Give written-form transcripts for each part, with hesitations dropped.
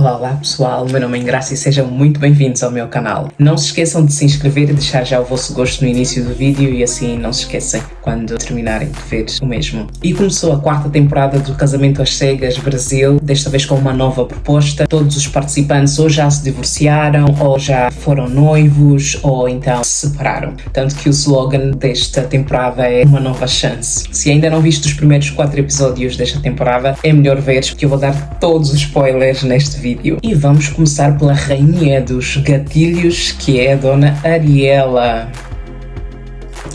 Olá, olá pessoal, meu nome é Ingrácia e sejam muito bem-vindos ao meu canal. Não se esqueçam de se inscrever e deixar já o vosso gosto no início do vídeo e assim não se esquecem quando terminarem de ver o mesmo. E começou a 4ª temporada do Casamento às Cegas Brasil, desta vez com uma nova proposta. Todos os participantes ou já se divorciaram, ou já foram noivos, ou então se separaram. Tanto que o slogan desta temporada é uma nova chance. Se ainda não viste os primeiros 4 episódios desta temporada, é melhor ver, porque eu vou dar todos os spoilers neste vídeo. E vamos começar pela rainha dos gatilhos, que é a dona Ariela.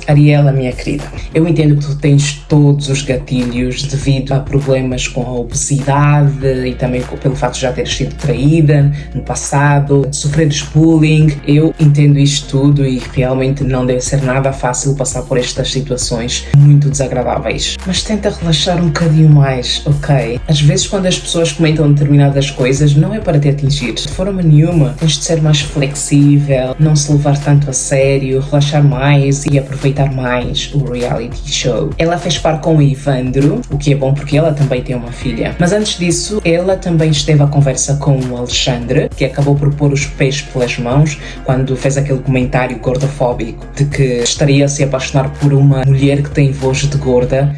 Ariela, minha querida, eu entendo que tu tens todos os gatilhos devido a problemas com a obesidade e também pelo facto de já teres sido traída no passado, de sofreres bullying. Eu entendo isto tudo e realmente não deve ser nada fácil passar por estas situações muito desagradáveis. Mas tenta relaxar um bocadinho mais, ok? Às vezes quando as pessoas comentam determinadas coisas, não é para te atingir de forma nenhuma. Tens de ser mais flexível, não se levar tanto a sério, relaxar mais e aproveitar mais o reality show. Ela fez par com o Ivandro, o que é bom porque ela também tem uma filha. Mas antes disso, ela também esteve à conversa com o Alexandre, que acabou por pôr os pés pelas mãos quando fez aquele comentário gordofóbico de que estaria a se apaixonar por uma mulher que tem voz de gorda.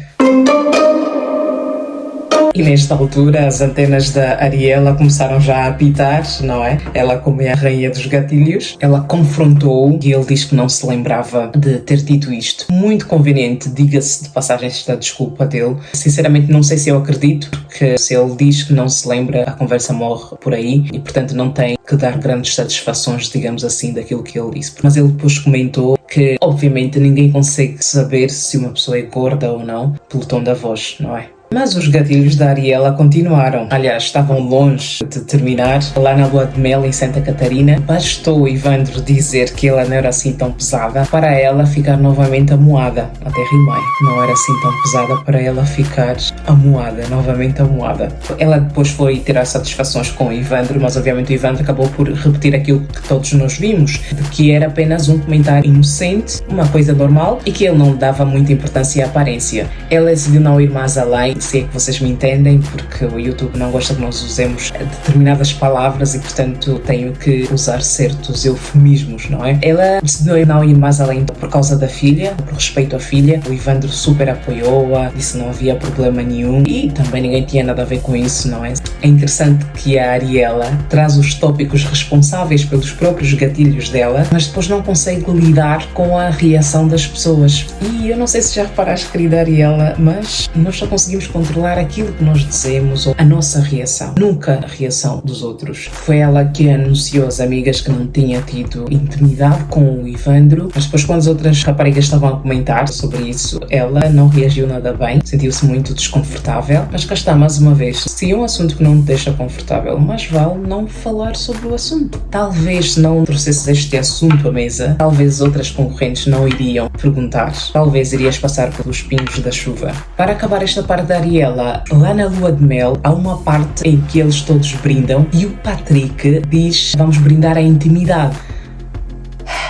E nesta altura as antenas da Ariela começaram já a apitar, não é? Ela, como é a rainha dos gatilhos, ela confrontou-o e ele diz que não se lembrava de ter dito isto. Muito conveniente, diga-se de passagem esta desculpa dele. Sinceramente não sei se eu acredito, porque se ele diz que não se lembra, a conversa morre por aí e portanto não tem que dar grandes satisfações, digamos assim, daquilo que ele disse. Mas ele depois comentou que obviamente ninguém consegue saber se uma pessoa é gorda ou não pelo tom da voz, não é? Mas os gatilhos da Ariela continuaram. Aliás, estavam longe de terminar. Lá na lua de mel em Santa Catarina, bastou o Ivandro dizer que ela não era assim tão pesada para ela ficar novamente amuada. Até rimei. Não era assim tão pesada para ela ficar amuada, novamente amuada. Ela depois foi tirar satisfações com o Ivandro, mas obviamente o Ivandro acabou por repetir aquilo que todos nós vimos, de que era apenas um comentário inocente, uma coisa normal, e que ele não dava muita importância à aparência. Ela decidiu não ir mais além, se é que vocês me entendem, porque o YouTube não gosta que nós usemos determinadas palavras e portanto tenho que usar certos eufemismos, não é? Ela decidiu não ir mais além por causa da filha, por respeito à filha. O Ivandro super apoiou-a, disse que não havia problema nenhum e também ninguém tinha nada a ver com isso, não é? É interessante que a Ariela traz os tópicos responsáveis pelos próprios gatilhos dela, mas depois não consegue lidar com a reação das pessoas. E eu não sei se já reparaste, querida Ariela, mas nós só conseguimos controlar aquilo que nós dizemos ou a nossa reação, nunca a reação dos outros. Foi ela que anunciou às amigas que não tinha tido intimidade com o Ivandro, mas depois quando as outras raparigas estavam a comentar sobre isso, ela não reagiu nada bem, sentiu-se muito desconfortável, mas cá está mais uma vez, se é um assunto que não te deixa confortável, mais vale não falar sobre o assunto. Talvez se não trouxesses este assunto à mesa, talvez outras concorrentes não iriam perguntar, talvez irias passar pelos pingos da chuva. Para acabar esta parte da Ariela, lá na lua de mel há uma parte em que eles todos brindam e o Patrick diz: vamos brindar a intimidade.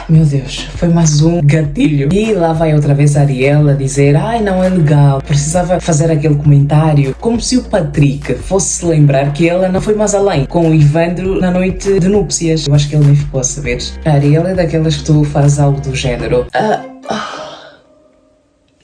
Meu Deus, foi mais um gatilho. E lá vai outra vez a Ariela dizer: ai, não é legal, precisava fazer aquele comentário, como se o Patrick fosse se lembrar que ela não foi mais além com o Ivandro na noite de núpcias. Eu acho que ele nem ficou a saber. A Ariela é daquelas que tu fazes algo do género: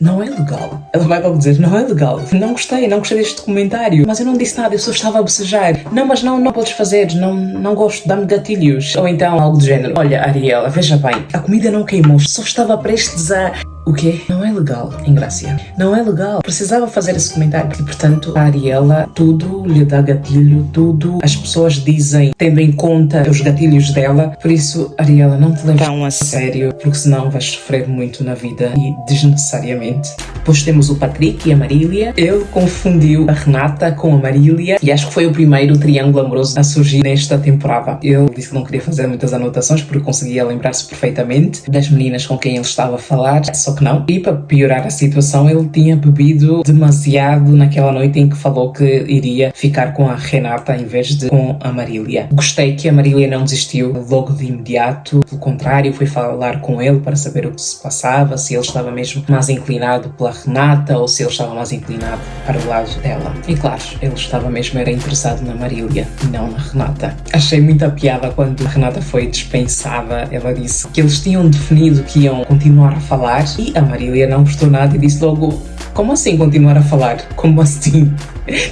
não é legal. Ela vai logo dizer: não é legal. Não gostei deste comentário. Mas eu não disse nada, eu só estava a bocejar. Não, mas não podes fazer, não gosto, dá-me gatilhos. Ou então algo do género: olha, Ariela, veja bem, a comida não queimou, só estava prestes a... O quê? Não é legal, Ingrácia. Não é legal. Precisava fazer esse comentário. E, portanto, a Ariela, tudo lhe dá gatilho, tudo as pessoas dizem, tendo em conta os gatilhos dela. Por isso, Ariela, não te leves tão a sério, porque senão vais sofrer muito na vida e desnecessariamente. Depois temos o Patrick e a Marília. Ele confundiu a Renata com a Marília e acho que foi o primeiro triângulo amoroso a surgir nesta temporada. Ele disse que não queria fazer muitas anotações porque conseguia lembrar-se perfeitamente das meninas com quem ele estava a falar, só que não. E para piorar a situação, ele tinha bebido demasiado naquela noite em que falou que iria ficar com a Renata em vez de com a Marília. Gostei que a Marília não desistiu logo de imediato, pelo contrário, foi falar com ele para saber o que se passava, se ele estava mesmo mais inclinado pela Renata ou se ele estava mais inclinado para o lado dela. E claro, ele estava mesmo era interessado na Marília e não na Renata. Achei muita piada quando a Renata foi dispensada. Ela disse que eles tinham definido que iam continuar a falar e a Marília não gostou nada e disse logo: como assim continuar a falar? Como assim?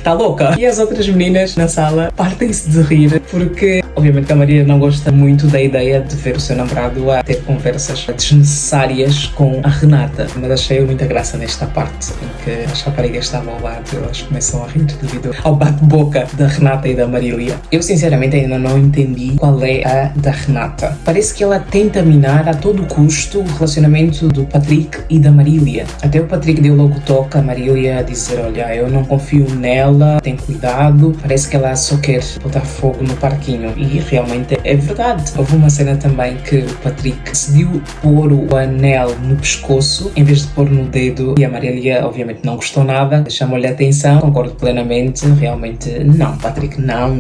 Tá louca? E as outras meninas na sala partem-se de rir porque, obviamente, a Maria não gosta muito da ideia de ver o seu namorado a ter conversas desnecessárias com a Renata. Mas achei muita graça nesta parte em que as raparigas estavam ao lado e elas começam a rir devido ao bate-boca da Renata e da Marília. Eu, sinceramente, ainda não entendi qual é a da Renata. Parece que ela tenta minar a todo custo o relacionamento do Patrick e da Marília. Até o Patrick deu logo toque a Marília a dizer: olha, eu não confio nela, tem cuidado, parece que ela só quer botar fogo no parquinho. E realmente é verdade. Houve uma cena também que o Patrick decidiu pôr o anel no pescoço em vez de pôr no dedo e a Marília obviamente não gostou nada, chamou-lhe a atenção, concordo plenamente, realmente não, Patrick, não,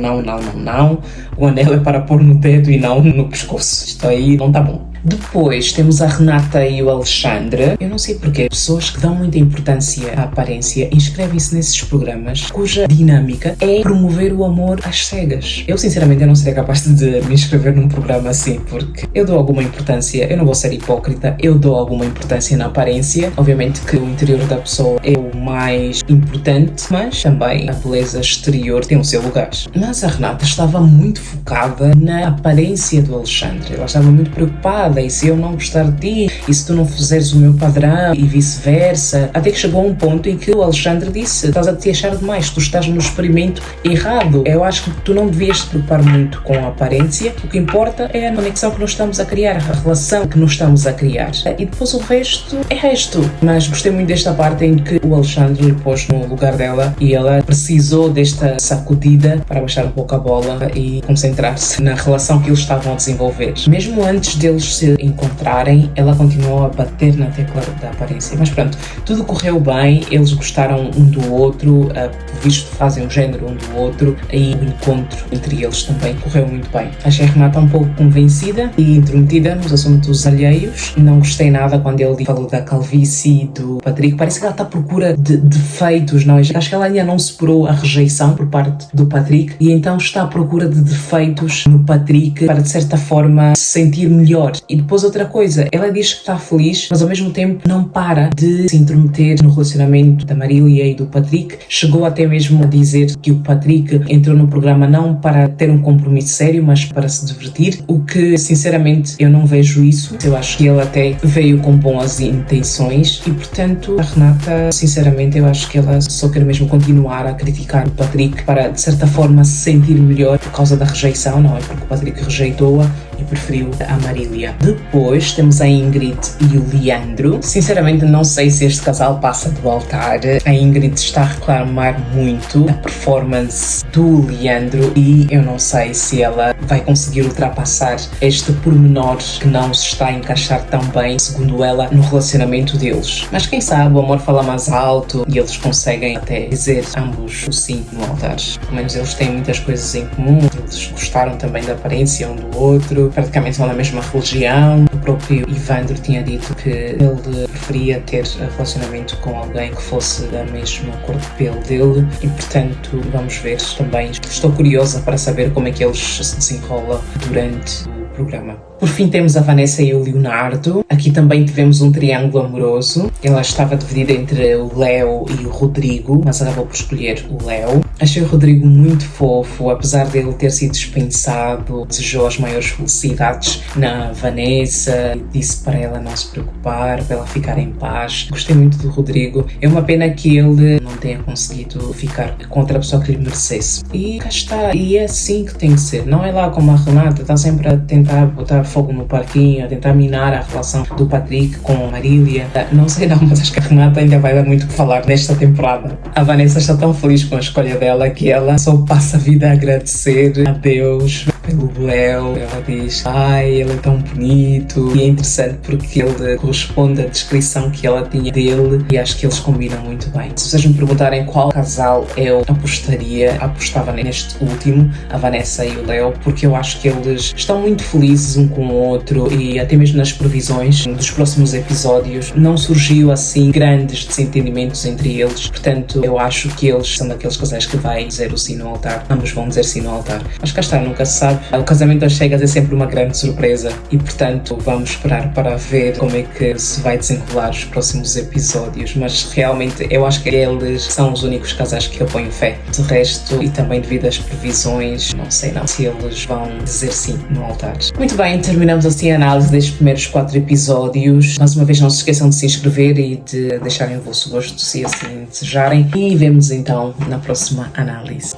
o anel é para pôr no dedo e não no pescoço, isto aí não tá bom. Depois temos a Renata e o Alexandre. Eu não sei porquê, pessoas que dão muita importância à aparência inscrevem-se nesses programas cuja dinâmica é promover o amor às cegas. Eu sinceramente não seria capaz de me inscrever num programa assim, porque eu dou alguma importância, eu não vou ser hipócrita, eu dou alguma importância na aparência. Obviamente que o interior da pessoa é o mais importante, mas também a beleza exterior tem o seu lugar. Mas a Renata estava muito focada na aparência do Alexandre, ela estava muito preocupada. E se eu não gostar de ti, e se tu não fizeres o meu padrão, e vice-versa, até que chegou a um ponto em que o Alexandre disse: estás a te achar demais, tu estás no experimento errado, eu acho que tu não devias te preocupar muito com a aparência, o que importa é a conexão que nós estamos a criar, a relação que nós estamos a criar, e depois o resto é resto. Mas gostei muito desta parte em que o Alexandre lhe pôs no lugar dela e ela precisou desta sacudida para baixar um pouco a bola e concentrar-se na relação que eles estavam a desenvolver. Mesmo antes deles se encontrarem, ela continuou a bater na tecla da aparência. Mas pronto, tudo correu bem, eles gostaram um do outro, por visto fazem um género um do outro, e o encontro entre eles também correu muito bem. Achei a Renata um pouco convencida e intrometida nos assuntos alheios. Não gostei nada quando ele falou da calvície do Patrick. Parece que ela está à procura de defeitos, não é? Acho que ela ainda não superou a rejeição por parte do Patrick e então está à procura de defeitos no Patrick para de certa forma se sentir melhor. E depois outra coisa, ela diz que está feliz, mas ao mesmo tempo não para de se intrometer no relacionamento da Marília e do Patrick. Chegou até mesmo a dizer que o Patrick entrou no programa não para ter um compromisso sério, mas para se divertir, o que sinceramente eu não vejo isso. Eu acho que ele até veio com boas intenções e portanto a Renata, sinceramente eu acho que ela só quer mesmo continuar a criticar o Patrick para de certa forma se sentir melhor por causa da rejeição, não é? Porque o Patrick rejeitou-a e preferiu a Marília. Depois temos a Ingrid e o Leandro. Sinceramente não sei se este casal passa do altar. A Ingrid está a reclamar muito a performance do Leandro e eu não sei se ela vai conseguir ultrapassar este pormenor que não se está a encaixar tão bem, segundo ela, no relacionamento deles. Mas quem sabe o amor fala mais alto e eles conseguem até dizer ambos o sim no altar. Pelo menos eles têm muitas coisas em comum, eles gostaram também da aparência um do outro, praticamente são da mesma religião. O próprio Ivandro tinha dito que ele preferia ter relacionamento com alguém que fosse da mesma cor de pele dele e portanto vamos ver também. Estou curiosa para saber como é que eles se desenrolam durante o programa. Por fim temos a Vanessa e o Leonardo. Aqui também tivemos um triângulo amoroso. Ela estava dividida entre o Léo e o Rodrigo, mas acabou por escolher o Léo. Achei o Rodrigo muito fofo, apesar dele ter sido dispensado, desejou as maiores felicidades na Vanessa, disse para ela não se preocupar, para ela ficar em paz. Gostei muito do Rodrigo. É uma pena que ele não tenha conseguido ficar com outra pessoa que lhe merecesse. E cá está, e é assim que tem que ser. Não é lá como a Renata, está sempre a tentar botar fogo no parquinho, a tentar minar a relação do Patrick com a Marília. Não sei não, mas acho que a Renata ainda vai dar muito o que falar nesta temporada. A Vanessa está tão feliz com a escolha dela que ela só passa a vida a agradecer a Deus pelo Léo. Ela diz, ai, ele é tão bonito. E é interessante porque ele corresponde à descrição que ela tinha dele e acho que eles combinam muito bem. Se vocês me perguntarem qual casal eu apostava neste último, a Vanessa e o Léo, porque eu acho que eles estão muito felizes um com o outro e até mesmo nas previsões dos próximos episódios não surgiu assim grandes desentendimentos entre eles. Portanto, eu acho que eles são daqueles casais que vai dizer o sim no altar. Ambos vão dizer sim no altar. Mas cá está, nunca se sabe. O casamento às cegas é sempre uma grande surpresa e, portanto, vamos esperar para ver como é que se vai desenrolar os próximos episódios. Mas realmente eu acho que eles são os únicos casais que eu ponho fé. De resto, e também devido às previsões, não sei não se eles vão dizer sim no altar. Muito bem, terminamos assim a análise destes primeiros 4 episódios. Mais uma vez, não se esqueçam de se inscrever e de deixarem o vosso gosto se assim desejarem. E vemos então na próxima análise.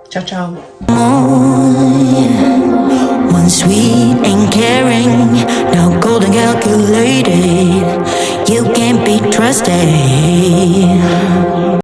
Tchau, tchau!